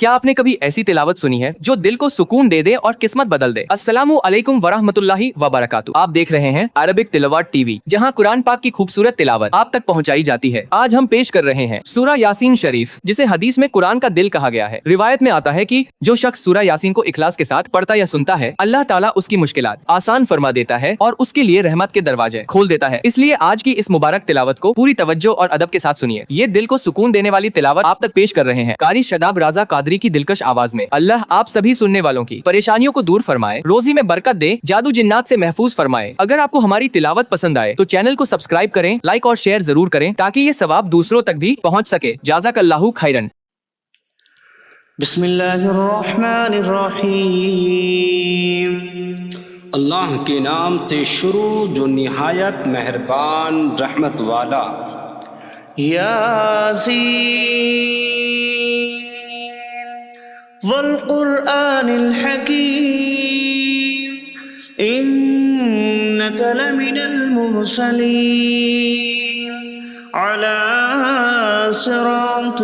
کیا آپ نے کبھی ایسی تلاوت سنی ہے جو دل کو سکون دے دے اور قسمت بدل دے؟ السلام علیکم ورحمۃ اللہ وبرکاتہ۔ آپ دیکھ رہے ہیں عربک تلاوت ٹی وی، جہاں قرآن پاک کی خوبصورت تلاوت آپ تک پہنچائی جاتی ہے۔ آج ہم پیش کر رہے ہیں سورہ یاسین شریف، جسے حدیث میں قرآن کا دل کہا گیا ہے۔ روایت میں آتا ہے کہ جو شخص سورہ یاسین کو اخلاص کے ساتھ پڑھتا یا سنتا ہے، اللہ تعالیٰ اس کی مشکلات آسان فرما دیتا ہے اور اس کے لیے رحمت کے دروازے کھول دیتا ہے۔ اس لیے آج کی اس مبارک تلاوت کو پوری توجہ اور ادب کے ساتھ سنیے۔ یہ دل کو سکون دینے والی تلاوت آپ تک پیش کر رہے ہیں قاری شاداب رضا قادری کی دلکش آواز میں۔ اللہ آپ سبھی سننے والوں کی پریشانیوں کو دور فرمائے، روزی میں برکت دے، جادو جنات سے محفوظ فرمائے۔ اگر آپ کو ہماری تلاوت پسند آئے تو چینل کو سبسکرائب کریں، لائک اور شیئر ضرور کریں تاکہ یہ ثواب دوسروں تک بھی پہنچ سکے۔ جزاک اللہ خیرن۔ بسم اللہ الرحمن الرحیم۔ اللہ کے نام سے شروع جو نہایت مہربان رحمت والا۔ یاسین والقرآن الحکیم انک لمن المرسلین علی صراط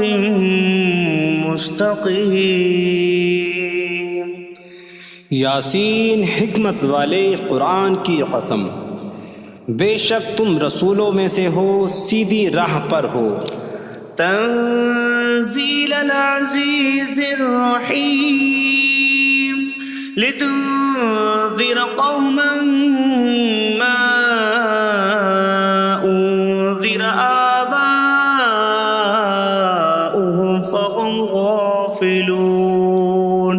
مستقیم۔ یاسین حکمت والے قرآن کی قسم، بے شک تم رسولوں میں سے ہو، سیدھی راہ پر ہو۔ تنزیل العزیز الرحیم لتنذر قوما ما انذر آباؤهم فهم غافلون۔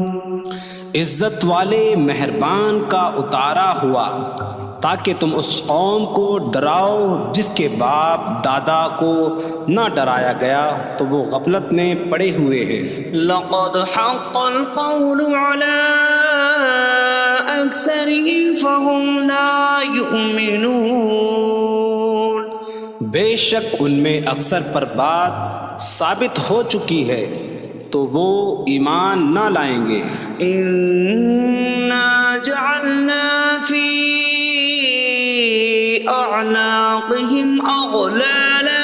عزت والے مہربان کا اتارا ہوا تاکہ تم اس قوم کو ڈراؤ جس کے باپ دادا کو نہ ڈرایا گیا تو وہ غفلت میں پڑے ہوئے ہیں۔ لقد حق القول على اکثرهم فهم لا يؤمنون۔ بے شک ان میں اکثر پر بات ثابت ہو چکی ہے تو وہ ایمان نہ لائیں گے۔ انا جعلنا فی اعناقهم اغلالا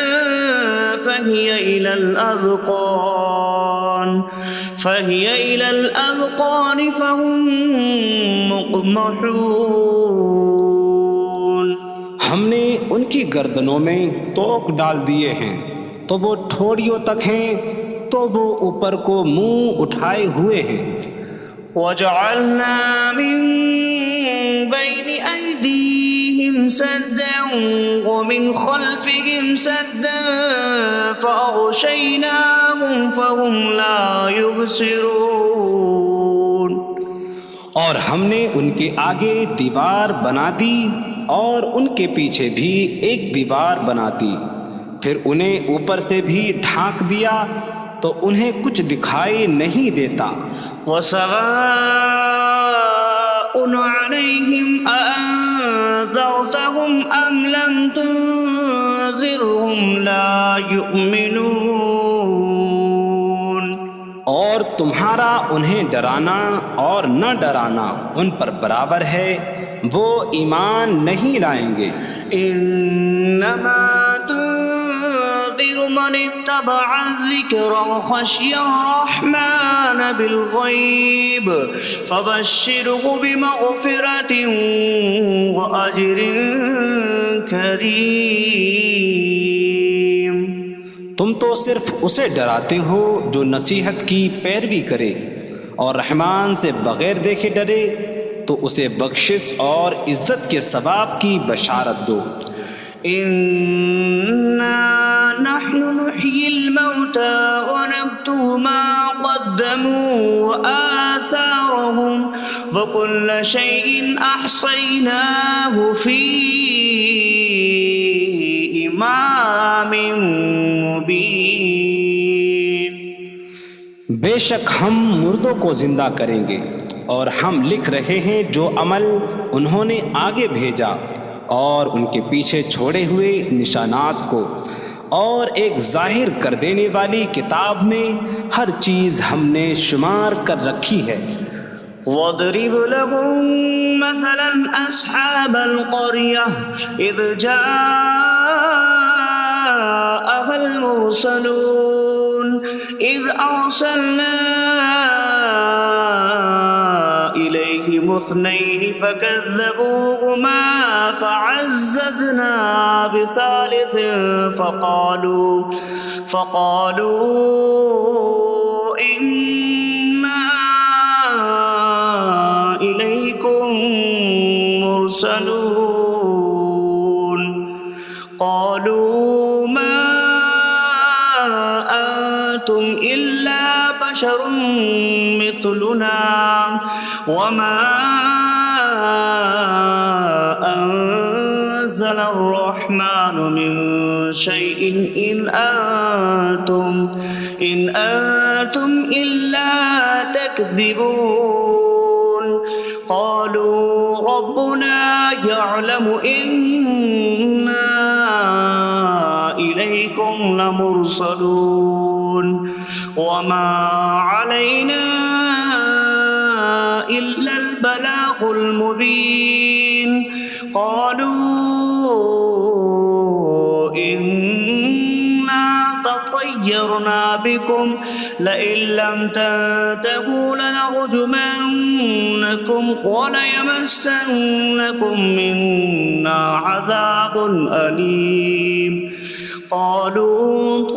فهي الى الاذقان فهم مقمحون۔ ہم نے ان کی گردنوں میں توق ڈال دیے ہیں تو وہ ٹھوڑیوں تک ہیں تو وہ اوپر کو منہ اٹھائے ہوئے ہیں۔ وَجَعَلْنَا مِن بَيْنِ أَيْدِيهِمْ سَدًّا وَمِنْ خَلْفِهِمْ سَدًّا فَأَغْشَيْنَاهُمْ فَهُمْ لَا يُبْصِرُونَ۔ اور ہم نے ان کے آگے دیوار بنا دی اور ان کے پیچھے بھی ایک دیوار بنا دی، پھر انہیں اوپر سے بھی ڈھانک دیا تو انہیں کچھ دکھائی نہیں دیتا۔ وَسَوَاءٌ عَلَيْهِمْ أَأَنذَرْتَهُمْ أَمْ لَمْ تُنذِرْهُمْ لَا يُؤْمِنُونَ۔ اور تمہارا انہیں ڈرانا اور نہ ڈرانا ان پر برابر ہے، وہ ایمان نہیں لائیں گے۔ انما من اتبع الذکر وخشی الرحمن بالغیب فبشرہ بمغفرۃ واجر کریم۔ تم تو صرف اسے ڈراتے ہو جو نصیحت کی پیروی کرے اور رحمان سے بغیر دیکھے ڈرے تو اسے بخشش اور عزت کے ثواب کی بشارت دو۔ نحن نحيي الموتى ونكتب ما قدموا وآثارهم وكل شيء أحصيناه في إمام مبين۔ بے شک ہم مردوں کو زندہ کریں گے اور ہم لکھ رہے ہیں جو عمل انہوں نے آگے بھیجا اور ان کے پیچھے چھوڑے ہوئے نشانات کو، اور ایک ظاہر کر دینے والی کتاب میں ہر چیز ہم نے شمار کر رکھی ہے۔ وَاضْرِبْ لَهُم مَّثَلًا أَصْحَابَ الْقَرْيَةِ إِذْ جَاءَهَا الْمُرْسَلُونَ إِذْ أَرْسَلْنَا منهم اثنين فكذبوهما فعززنا بثالث فقالوا إنا إليكم مرسلون قالوا ما أنتم إلا بشر مثلنا وما أنزل الرحمن من شيء إن أنتم إلا تكذبون قالوا ربنا يعلم إنا إليكم لمرسلون وما علينا إلا البلاغ المبين قالوا إنا تطيرنا بكم لئن لم تنتهوا لنرجمنكم وليمسنكم منا عذاب أليم قالوا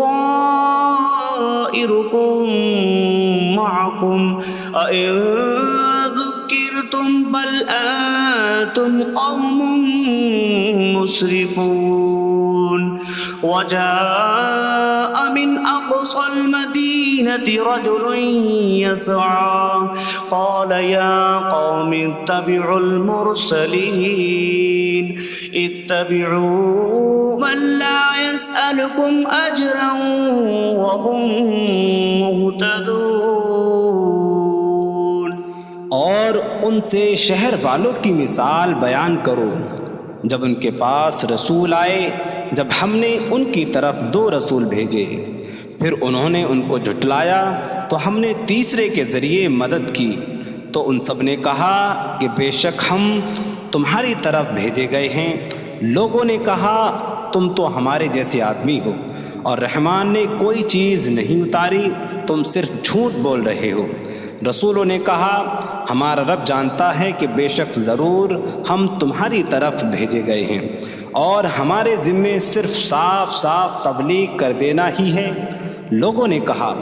طائركم معكم أئن ذكرتم بل أنتم قوم مسرفون وجاء من أقصى المدينة رجل يسعى قال يا قوم اتبعوا المرسلين اتبعوا من لا يسألكم أجرا وهم مهتدون اور ان سے شہر والوں کی مثال بیان کرو جب ان کے پاس رسول آئے جب ہم نے ان کی طرف 2 رسول بھیجے پھر انہوں نے ان کو جھٹلایا تو ہم نے تیسرے کے ذریعے مدد کی تو ان سب نے کہا کہ بے شک ہم تمہاری طرف بھیجے گئے ہیں لوگوں نے کہا تم تو ہمارے جیسے آدمی ہو اور رحمان نے کوئی چیز نہیں اتاری تم صرف جھوٹ بول رہے ہو رسولوں نے کہا ہمارا رب جانتا ہے کہ بے شک ضرور ہم تمہاری طرف بھیجے گئے ہیں اور ہمارے ذمے صرف صاف صاف تبلیغ کر دینا ہی ہے لوگوں نے کہا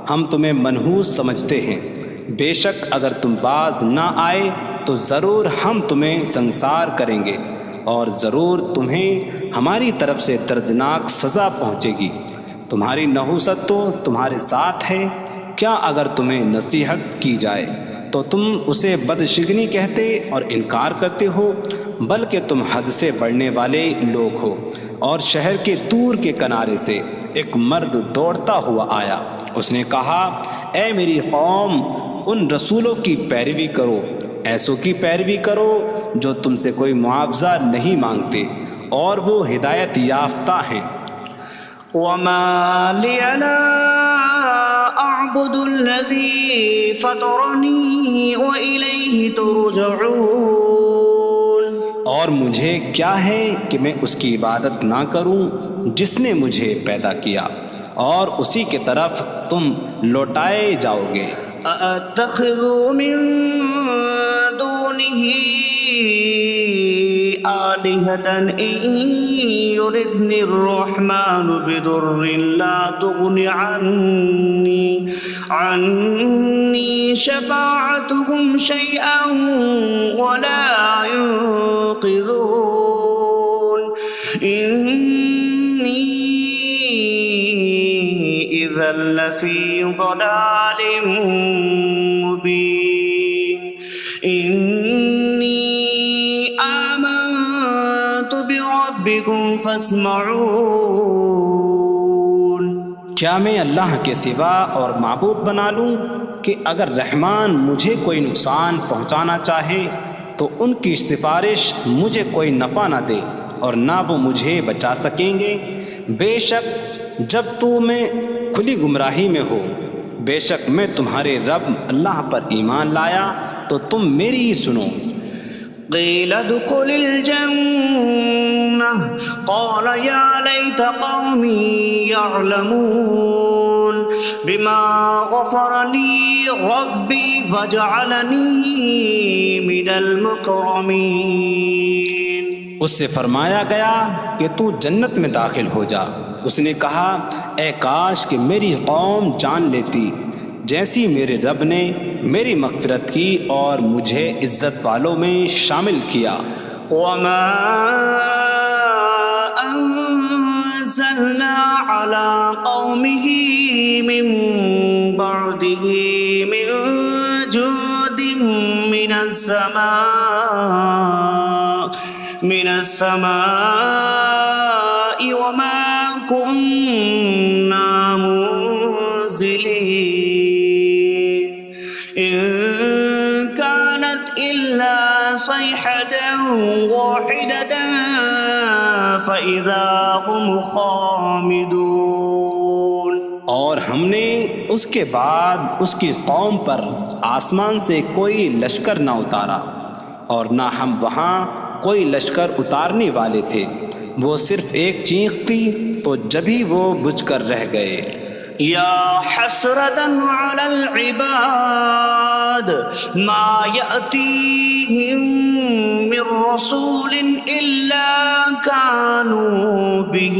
ہم تمہیں منحوس سمجھتے ہیں بے شک اگر تم باز نہ آئے تو ضرور ہم تمہیں سنسار کریں گے اور ضرور تمہیں ہماری طرف سے دردناک سزا پہنچے گی تمہاری نحوست تو تمہارے ساتھ ہے کیا اگر تمہیں نصیحت کی جائے تو تم اسے بدشگنی کہتے اور انکار کرتے ہو بلکہ تم حد سے بڑھنے والے لوگ ہو اور شہر کے دور کے کنارے سے ایک مرد دوڑتا ہوا آیا اس نے کہا اے میری قوم ان رسولوں کی پیروی کرو ایسوں کی پیروی کرو جو تم سے کوئی معاوضہ نہیں مانگتے اور وہ ہدایت یافتہ ہیں وما لي لا أعبد الذي فطرني وإليه ترجعون اور مجھے کیا ہے کہ میں اس کی عبادت نہ کروں جس نے مجھے پیدا کیا اور اسی کی طرف تم لوٹائے جاؤ گے أأتخذ من دونه آلهة إن يردني الرحمن بضر لا تغن عني شفاعتهم شيئا ولا ينقذون إني إذا لفي ضلال مبين إني آمنت بربكم فاسمعون کیا میں اللہ کے سوا اور معبود بنا لوں کہ اگر رحمان مجھے کوئی نقصان پہنچانا چاہے تو ان کی سفارش مجھے کوئی نفع نہ دے اور نہ وہ مجھے بچا سکیں گے بے شک جب میں کھلی گمراہی میں ہو بے شک میں تمہارے رب اللہ پر ایمان لایا تو تم میری ہی سنو قيل ادخل الجنة قال يا ليت قومي يعلمون بما غفر لي ربي فاجعلني من المكرمين. اس سے فرمایا گیا کہ تو جنت میں داخل ہو جا. اس نے کہا اے کاش کہ میری قوم جان لیتی جیسی میرے رب نے میری مغفرت کی اور مجھے عزت والوں میں شامل کیا. وما أنزلنا على قومه من بعده من جود من السماء وما كنا منزلين إن كانت إلا صيحة واحدة فإذا هم خامدون. اور ہم نے اس کے بعد اس کی قوم پر آسمان سے کوئی لشکر نہ اتارا اور نہ ہم وہاں کوئی لشکر اتارنے والے تھے. وہ صرف ایک چیخ تھی تو جبھی وہ بجھ کر رہ گئے. يا حسرة على العباد ما يأتيهم من رسول إلا كانوا به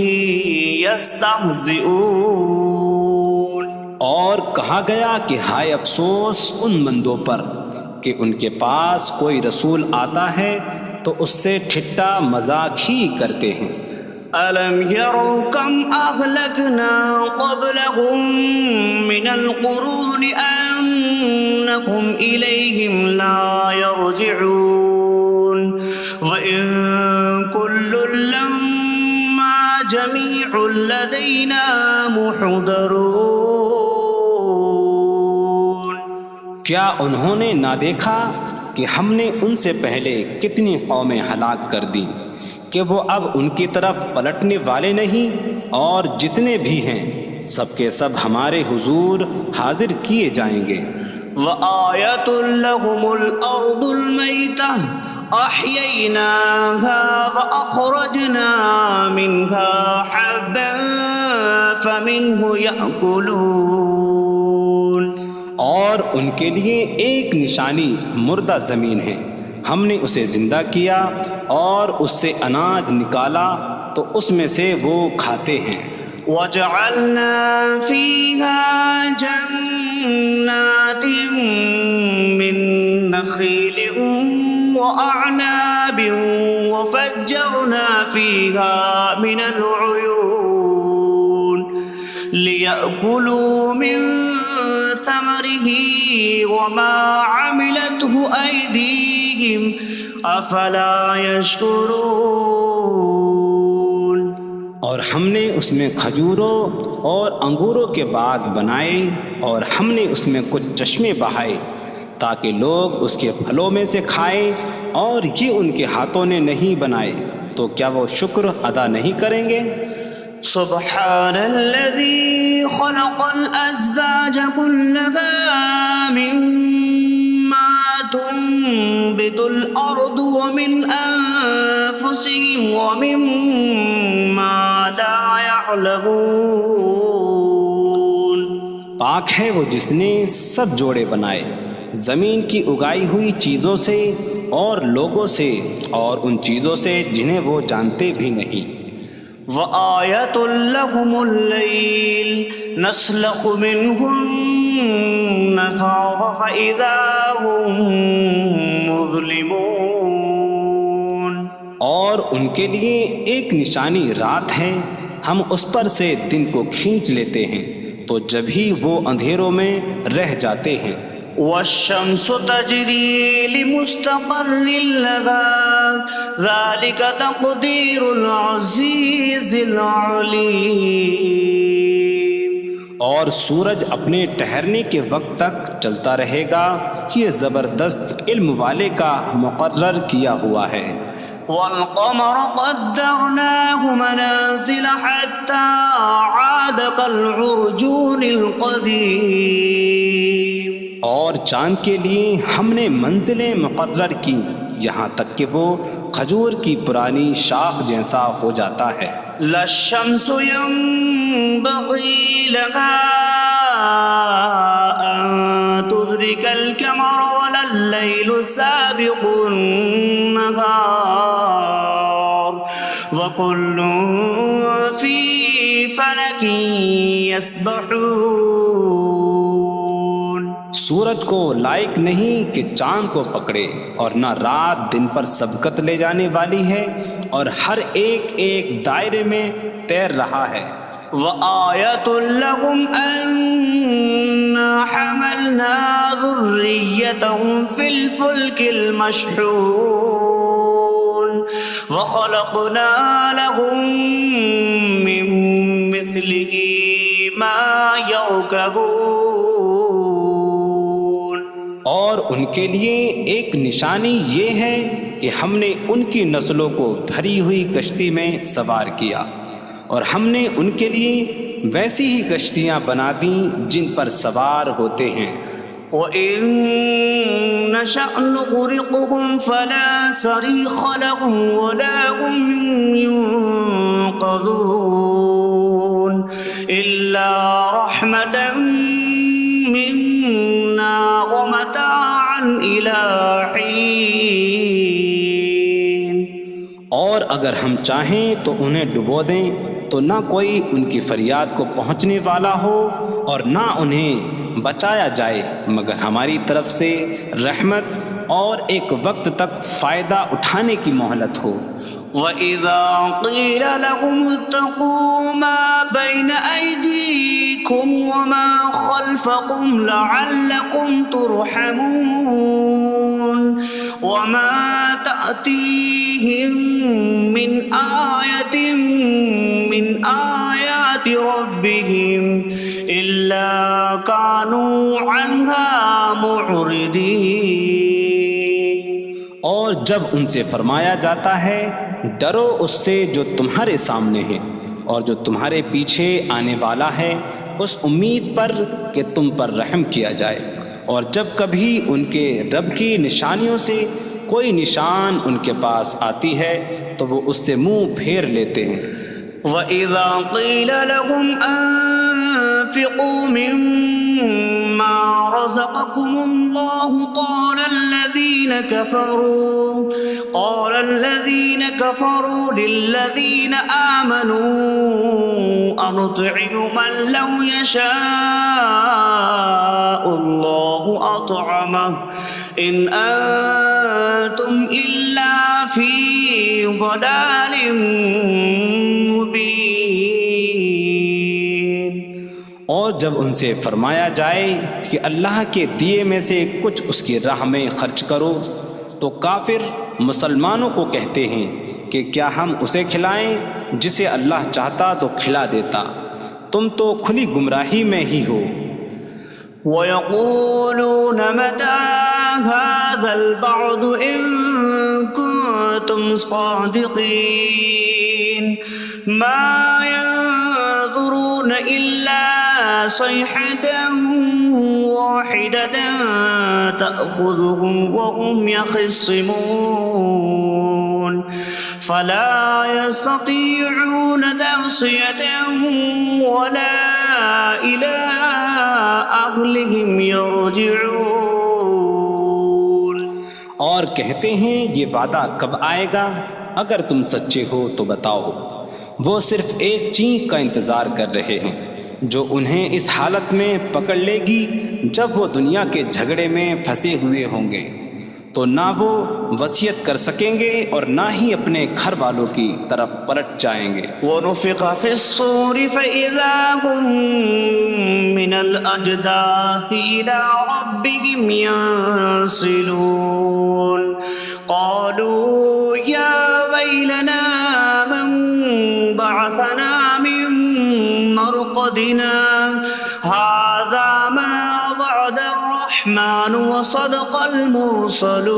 يستهزئون. اور کہا گیا کہ ہائے افسوس ان بندوں پر کہ ان کے پاس کوئی رسول آتا ہے تو اس سے ٹھٹا مذاق ہی کرتے ہیں. ألم يروا كم أهلكنا قبلهم من القرون أنكم إليهم لا يرجعون وإن كل لما جميع لدينا محضرون. کیا انہوں نے نہ دیکھا کہ ہم نے ان سے پہلے کتنی قومیں ہلاک کر دیں کہ وہ اب ان کی طرف پلٹنے والے نہیں، اور جتنے بھی ہیں سب کے سب ہمارے حضور حاضر کیے جائیں گے. وآية لهم الأرض الميتة أحييناها وأخرجنا منها حبا فمنه يأكلون. اور ان کے لیے ایک نشانی مردہ زمین ہے، ہم نے اسے زندہ کیا اور اس سے اناج نکالا تو اس میں سے وہ کھاتے ہیں. وجعلنا فيها جنات من نخيل وأعناب وفجرنا فيها من العيون ليأكلوا من ثمره وما عملته أيديهم أفلا يشكرون. اور ہم نے اس میں کھجوروں اور انگوروں کے باغ بنائے اور ہم نے اس میں کچھ چشمے بہائے تاکہ لوگ اس کے پھلوں میں سے کھائیں، اور یہ ان کے ہاتھوں نے نہیں بنائے تو کیا وہ شکر ادا نہیں کریں گے؟ سبحان الذي خلق الأزواج كلها مما تنبت الأرض ومن أنفسهم ومما لا يعلمون. پاک ہے وہ جس نے سب جوڑے بنائے زمین کی اگائی ہوئی چیزوں سے اور لوگوں سے اور ان چیزوں سے جنہیں وہ جانتے بھی نہیں. وآية لهم الليل نسلخ منه النهار فإذا هم مظلمون. اور ان کے لیے ایک نشانی رات ہے، ہم اس پر سے دن کو کھینچ لیتے ہیں تو جب ہی وہ اندھیروں میں رہ جاتے ہیں. والشمس تجري لمستقر لها ذلك تقدير العزيز العليم. اور سورج اپنے ٹھہرنے کے وقت تک چلتا رہے گا، یہ زبردست علم والے کا مقرر کیا ہوا ہے. والقمر قدرناه منازل حتى عاد كالعرجون القديم. اور چاند کے لیے ہم نے منزلیں مقرر کی یہاں تک کہ وہ کھجور کی پرانی شاخ جیسا ہو جاتا ہے. لا الشمس ينبغي لها أن تدرك القمر ولا الليل سابق النهار وكل في فلك يسبحون. سورج کو لائق نہیں کہ چاند کو پکڑے، اور نہ رات دن پر سبقت لے جانے والی ہے، اور ہر ایک ایک دائرے میں تیر رہا ہے. وآية لهم أنا حملنا ذريتهم في الفلك المشحون وخلقنا لهم من مثله ما يركبون. اور ان کے لیے ایک نشانی یہ ہے کہ ہم نے ان کی نسلوں کو بھری ہوئی کشتی میں سوار کیا، اور ہم نے ان کے لیے ویسی ہی کشتیاں بنا دیں جن پر سوار ہوتے ہیں. وَإِن نَّشَأْ نُغْرِقْهُمْ فَلَا صَرِيخَ لَهُمْ وَلَا هُمْ يُنقَذُونَ إِلَّا رَحْمَةً مِّنَّا وَمَتَاعًا إِلَىٰ حِينٍ. اور اگر ہم چاہیں تو انہیں ڈبو دیں تو نہ کوئی ان کی فریاد کو پہنچنے والا ہو، اور نہ انہیں بچایا جائے مگر ہماری طرف سے رحمت اور ایک وقت تک فائدہ اٹھانے کی مہلت ہو. وَإِذَا قِيلَ لَهُمُ اتَّقُوا مَا بَيْنَ أَيْدِيكُمْ وَمَا خَلْفَكُمْ لَعَلَّكُمْ تُرْحَمُونَ وَمَا تَأْتِيهِمْ مِنْ آيَةٍ من آيات ربهم إلا كانوا عنها معرضين. اور جب ان سے فرمایا جاتا ہے ڈرو اس سے جو تمہارے سامنے ہے اور جو تمہارے پیچھے آنے والا ہے، اس امید پر کہ تم پر رحم کیا جائے، اور جب کبھی ان کے رب کی نشانیوں سے کوئی نشان ان کے پاس آتی ہے تو وہ اس سے منہ پھیر لیتے ہیں. وَإِذَا قِيلَ لَهُمْ أَنفِقُوا مِمَّا رَزَقَكُمُ اللَّهُ قَالَ الَّذِينَ كَفَرُوا لِلَّذِينَ آمَنُوا أَنُطْعِمُ مَن لَّوْ يَشَاءُ اللَّهُ أَطْعَمَهُ إِنْ أَنتُمْ إِلَّا فِي ضَلَالٍ مبین. اور جب ان سے فرمایا جائے کہ اللہ کے دیے میں سے کچھ اس کی راہ میں خرچ کرو تو کافر مسلمانوں کو کہتے ہیں کہ کیا ہم اسے کھلائیں جسے اللہ چاہتا تو کھلا دیتا، تم تو کھلی گمراہی میں ہی ہو. وَيَقُولُونَ مَتَىٰ هَٰذَا الْوَعْدُ إِن كُنتُمْ صَادِقِينَ مَا يَنظُرُونَ إِلَّا صَيْحَةً وَاحِدَةً تَأْخُذُهُمْ وَهُمْ يَخِصِّمُونَ فَلَا يَسْتَطِيعُونَ تَوْصِيَةً وَلَا إِلَىٰ أَهْلِهِمْ يَرْجِعُونَ. اور کہتے ہیں یہ وعدہ کب آئے گا؟ اگر تم سچے ہو تو بتاؤ. وہ صرف ایک چینخ کا انتظار کر رہے ہیں جو انہیں اس حالت میں پکڑ لے گی جب وہ دنیا کے جھگڑے میں پھنسے ہوئے ہوں گے، تو نہ وہ وصیت کر سکیں گے اور نہ ہی اپنے گھر والوں کی طرف پلٹ جائیں گے. وَنُفِخَ فِي الصُّورِ فَإِذَا هُم مِّنَ الْأَجْدَاثِ إِلَىٰ رَبِّهِمْ يَنسِلُونَ قَالُوا يَا وَيْلَنَا مَن بَعَثَنَا مِن مَّرْقَدِنَا هَٰذَا مَا وَعَدَ الرَّحْمَٰنُ وَصَدَقَ الْمُرْسَلُونَ.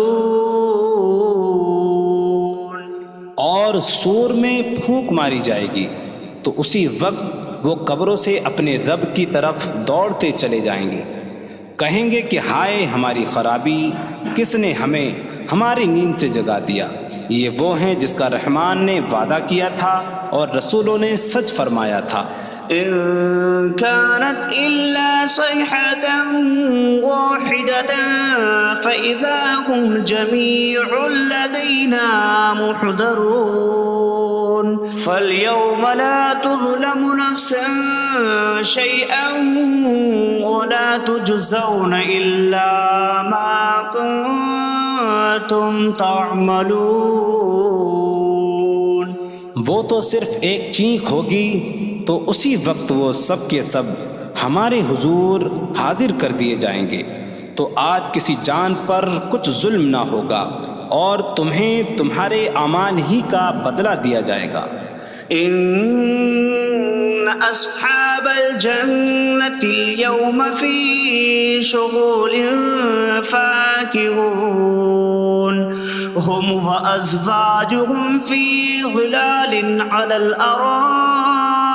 اور سور میں پھونک ماری جائے گی تو اسی وقت وہ قبروں سے اپنے رب کی طرف دوڑتے چلے جائیں گے، کہیں گے کہ ہائے ہماری خرابی، کس نے ہمیں ہماری نیند سے جگا دیا. یہ وہ ہیں جس کا رحمان نے وعدہ کیا تھا اور رسولوں نے سچ فرمایا تھا. إن كانت إلا صيحة واحدة فإذا هم جميع لدينا محضرون فاليوم لا تظلم نفس شيئا ولا تجزون إلا ما كنتم تعملون. وہ تو صرف ایک چینخ ہوگی تو اسی وقت وہ سب کے سب ہمارے حضور حاضر کر دیے جائیں گے. تو آج کسی جان پر کچھ ظلم نہ ہوگا اور تمہیں تمہارے اعمال ہی کا بدلہ دیا جائے گا. إن أصحاب الجنة اليوم في شغل فاكهون هم وأزواجهم في ظلال على الأرائك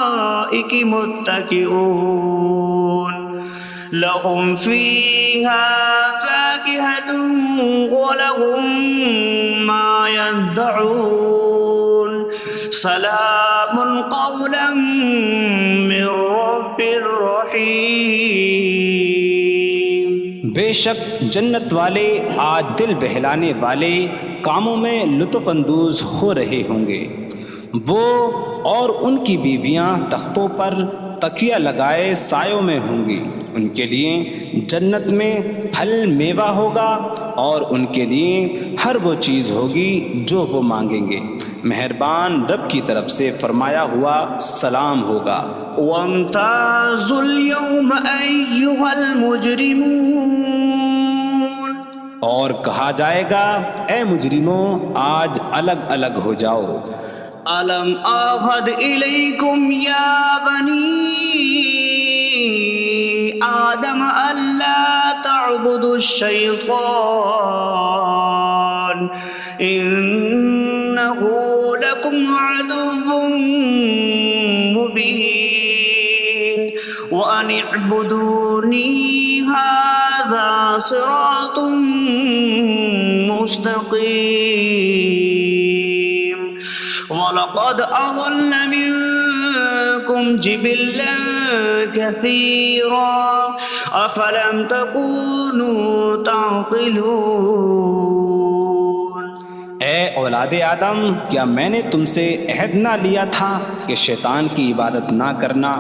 متكئون لهم فيها فاكهة ولهم ما يدعون سلام قولا من رب رحیم. بے شک جنت والے آج دل بہلانے والے کاموں میں لطف اندوز ہو رہے ہوں گے. وہ اور ان کی بیویاں تختوں پر تکیہ لگائے سایوں میں ہوں گی. ان کے لیے جنت میں پھل میوہ ہوگا اور ان کے لیے ہر وہ چیز ہوگی جو وہ مانگیں گے. مہربان رب کی طرف سے فرمایا ہوا سلام ہوگا. وامتازوا اليوم أيها المجرمون اور کہا جائے گا اے مجرموں آج الگ الگ ہو جاؤ. ألم أعهد إليكم يا بني آدم ألا تعبدوا الشيطان إنه لكم عدو مبين وأن اعبدوني هذا صراط مستقيم. ولقد أضل منكم جبلا كثيرا أفلم تكونوا تعقلون. اے اولاد آدم کیا میں نے تم سے عہد نہ لیا تھا کہ شیطان کی عبادت نہ کرنا؟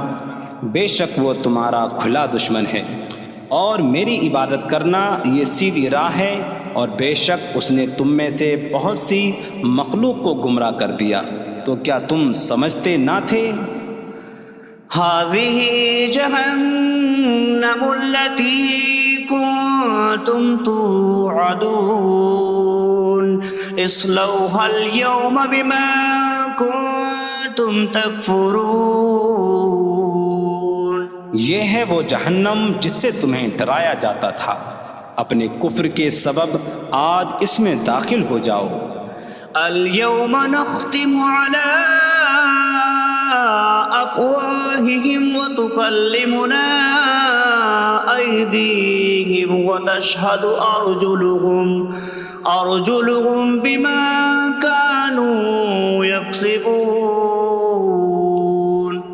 بے شک وہ تمہارا کھلا دشمن ہے اور میری عبادت کرنا یہ سیدھی راہ ہے. اور بے شک اس نے تم میں سے بہت سی مخلوق کو گمراہ کر دیا. تو کیا تم سمجھتے نہ تھے؟ هذه جهنم التي كنتم توعدون اصلوها اليوم بما كنتم تكفرون. یہ ہے وہ جہنم جس سے تمہیں ڈرایا جاتا تھا. اپنے کفر کے سبب آج اس میں داخل ہو جاؤ. اليوم نختم على أفواههم وتكلمنا أيديهم وتشهد أرجلهم بما كانوا يكسبون.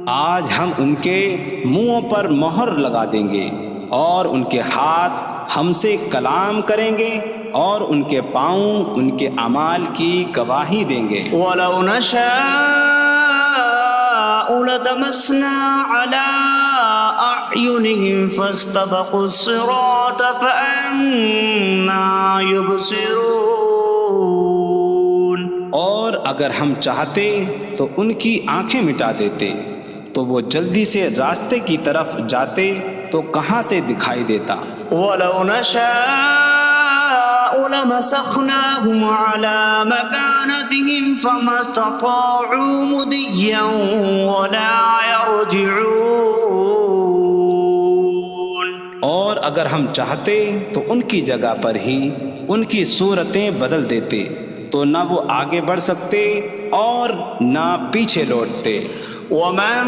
آج ہم ان کے منہوں پر مہر لگا دیں گے اور ان کے ہاتھ ہم سے کلام کریں گے اور ان کے پاؤں ان کے اعمال کی گواہی دیں گے. ولو نشاء لطمسنا على أعينهم فاستبقوا الصراط فأنا يبصرون. اور اگر ہم چاہتے تو ان کی آنکھیں مٹا دیتے تو وہ جلدی سے راستے کی طرف جاتے تو کہاں سے دکھائی دیتا. ولو نشاء لمسخناهم على مكانتهم فما استطاعوا مضيا ولا يرجعون. اور اگر ہم چاہتے تو ان کی جگہ پر ہی ان کی صورتیں بدل دیتے تو نہ وہ آگے بڑھ سکتے اور نہ پیچھے لوٹتے. ومن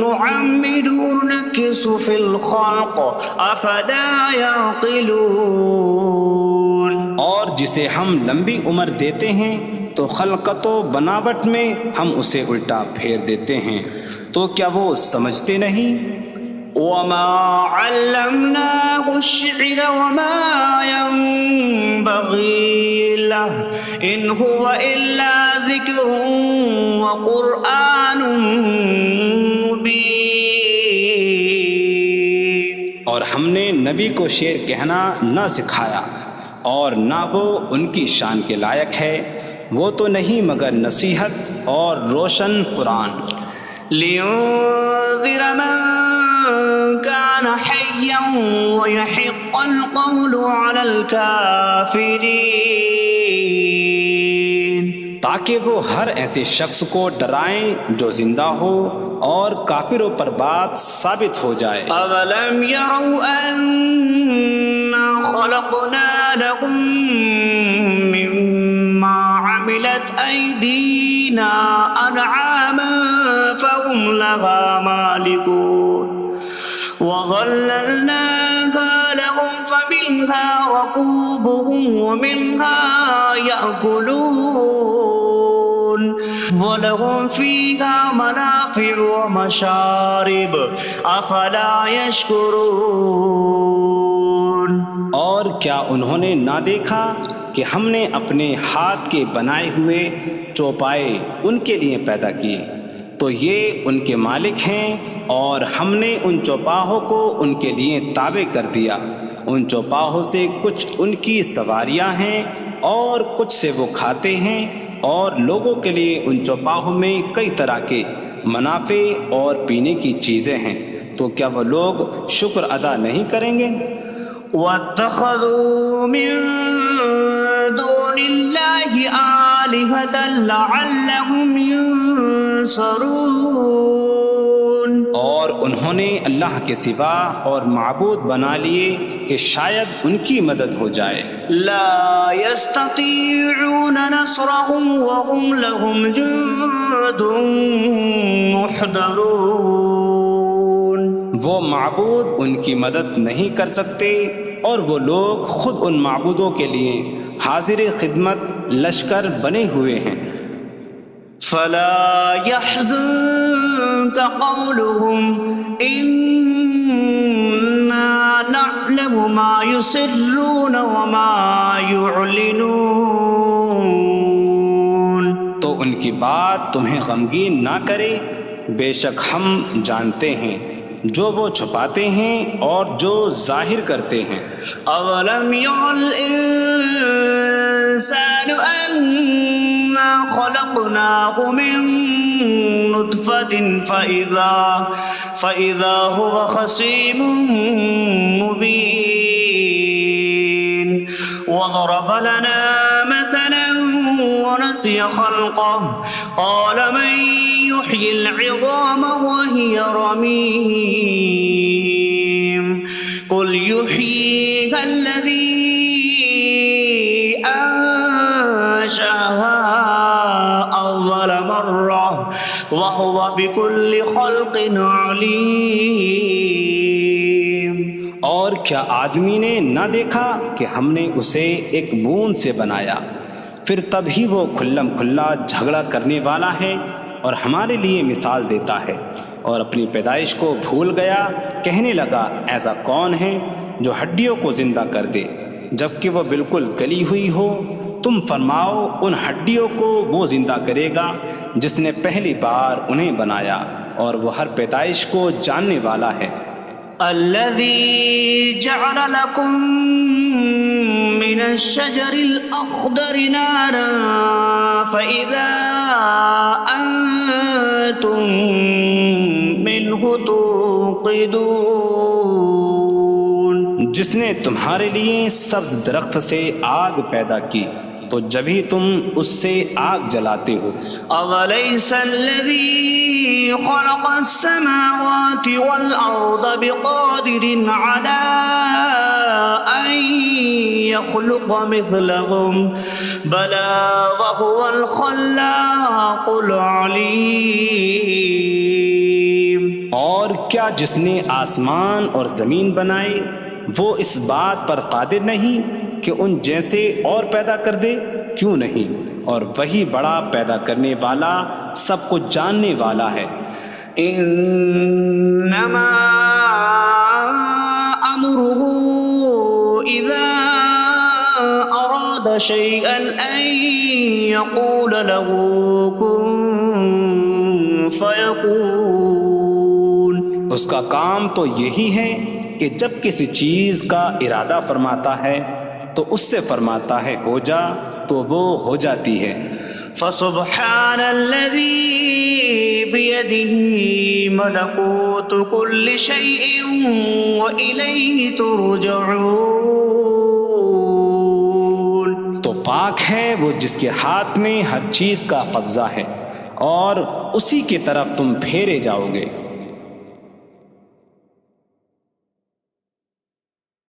نعمره نكس في الخلق افلا يعقلون. اور جسے ہم لمبی عمر دیتے ہیں تو خلقت و بناوٹ میں ہم اسے الٹا پھیر دیتے ہیں تو تو کیا وہ سمجھتے نہیں؟ وما علمناه الشعر وما ينبغي له إن هو إلا ذكر وقرآن مبين. اور ہم نے نبی کو شعر کہنا نہ سکھایا اور نہ وہ ان کی شان کے لائق ہے، وہ تو نہیں مگر نصیحت اور روشن قرآن. لينذر من كان حيا ويحق القول على الكافرين. تاکہ وہ ہر ایسے شخص کو ڈرائیں جو زندہ ہو اور کافروں پر بات ثابت ہو جائے. أولم يروا أنا خلقنا لهم مما عملت أيدينا أنعاما فهم لها مالكون وظللناها لهم فمنها ركوبهم ومنها يأكلون ولهم فيها منافع ومشارب أفلا يشكرون. اور کیا انہوں نے نہ دیکھا کہ ہم نے اپنے ہاتھ کے بنائے ہوئے چوپائے ان کے لیے پیدا کیے، تو یہ ان کے مالک ہیں، اور ہم نے ان چوپاہوں کو ان کے لیے تابع کر دیا. ان چوپاہوں سے کچھ ان کی سواریاں ہیں اور کچھ سے وہ کھاتے ہیں، اور لوگوں کے لیے ان چوپاہوں میں کئی طرح کے منافع اور پینے کی چیزیں ہیں. تو کیا وہ لوگ شکر ادا نہیں کریں گے؟ واتخذوا من دون الله آلهة لعلهم ينصرون. اور انہوں نے اللہ کے سوا اور معبود بنا لیے کہ شاید ان کی مدد ہو جائے. لا يستطيعون نصرهم وهم لهم جند محضرون. وہ معبود ان کی مدد نہیں کر سکتے، اور وہ لوگ خود ان معبودوں کے لیے حاضر خدمت لشکر بنے ہوئے ہیں. فلا يحزنك قولهم إنا نعلم ما يسرون وما يعلنون. تو ان کی بات تمہیں غمگین نہ کرے، بے شک ہم جانتے ہیں جو وہ چھپاتے ہیں اور جو ظاہر کرتے ہیں. أولم ير الإنسان أنا خلقناه من نطفة فإذا هو خصيم مبين. وضرب لنا مثلا ونسي خلقه قال من يحيي العظام وهي رميم قل يحييها الذي أنشأها أول مرة وهو بكل خلق عليم. اور کیا آدمی نے نہ دیکھا کہ ہم نے اسے ایک بوند سے بنایا، پھر تب ہی وہ کھلم کھلا جھگڑا کرنے والا ہے اور ہمارے لیے مثال دیتا ہے. اور اپنی پیدائش کو بھول گیا، کہنے لگا ایسا کون ہے جو ہڈیوں کو زندہ کر دے جبکہ وہ بالکل گلی ہوئی ہو. تم فرماؤ ان ہڈیوں کو وہ زندہ کرے گا جس نے پہلی بار انہیں بنایا، اور وہ ہر پیدائش کو جاننے والا ہے. الذي جعل لكم من الشجر الأخضر نارا فإذا أنتم منه توقدون. جس نے تمہارے لیے سبز درخت سے آگ پیدا کی تو جبھی تم اس سے آگ جلاتے ہو. أوليس الذي خلق السماوات والأرض بقادر على أن يخلق مثلهم بلى وهو الخلاق العليم. اور کیا جس نے آسمان اور زمین بنائے وہ اس بات پر قادر نہیں کہ ان جیسے اور پیدا کر دے؟ کیوں نہیں، اور وہی بڑا پیدا کرنے والا، سب کچھ جاننے والا ہے. إنما أمره إذا أراد شيئا أن يقول له كن فيكون. اس کا کام تو یہی ہے کہ جب کسی چیز کا ارادہ فرماتا ہے تو اس سے فرماتا ہے ہو جا، تو وہ ہو جاتی ہے. فسبحان الذي بيده ملكوت كل شيء وإليه ترجعون. تو پاک ہے وہ جس کے ہاتھ میں ہر چیز کا قبضہ ہے اور اسی کی طرف تم پھیرے جاؤ گے.